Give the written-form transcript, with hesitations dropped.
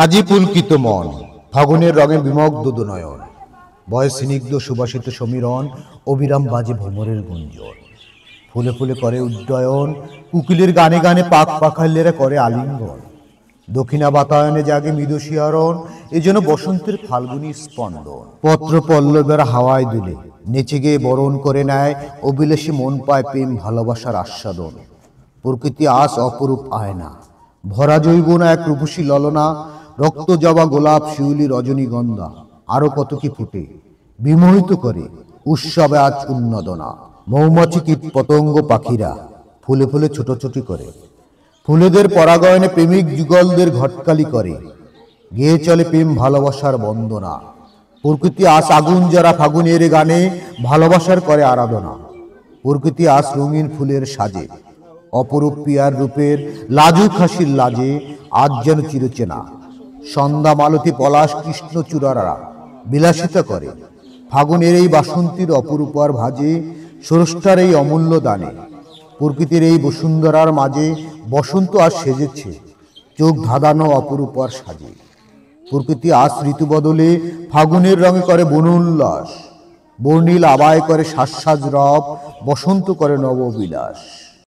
আজি পুলকিত মন, ফাগুনের রঙে বিমগ্ধ দুনয়ন, বয়স স্নিগ্ধ সুবাসিত সমীরণ, অবিরাম বাজে ভ্রমরের গুঞ্জন। ফুলে ফুলে করে উড্ডয়ন, কুকিলের গানে গানে পাক পাখাল্যেরা করে আলিঙ্গন। দক্ষিণা বাতায়নে জাগে মৃদু শিহরণ, এজন্য বসন্তের ফাল্গুনী স্পন্দন। পত্র পল্লবের হাওয়ায় দুলে নেচে গিয়ে বরণ করে নেয়, অভিলাষী মন পায় প্রেম ভালোবাসার আস্বাদন। প্রকৃতি আজ অপরূপ আয়না, ভরা জৈবন এক রূপসী ললনা, রক্ত জবা গোলাপ শিউলি রজনীগন্ধা আরো কত কি ফুটে, বিমোহিত করে উৎসবে আজ উন্নদনা। মৌমাছি কীট পতঙ্গ পাখিরা ফুলে ফুলে ছোটাছুটি করে, ফুলেদের পরাগায়নে প্রেমিক যুগলদের ঘটকালি করে, গেয়ে চলে প্রেম ভালোবাসার বন্দনা। প্রকৃতি আজ আগুন যারা ফাগুনের গানে ভালোবাসার করে আরাধনা। প্রকৃতি আজ রঙিন ফুলের সাজে, অপরূপ পিয়ার রূপের লাজুক হাসির লাজে আজ যেন চিরচেনা। সন্ধ্যা মালতী পলাশ কৃষ্ণচূড়ারা বিলাসিতা করে, ফাগুনের এই বাসন্তীর অপরূপার ভাজে, স্রষ্টার এই অমূল্য দানে। প্রকৃতির এই বসুন্ধরার মাঝে বসন্ত আজ সেজেছে চোখ ধাঁধানো অপরূপার সাজে। প্রকৃতি আজ ঋতু বদলে ফাগুনের রঙে করে বনোল্লাস, বর্ণিল আবায় করে সাজ রব, বসন্ত করে নববিলাস।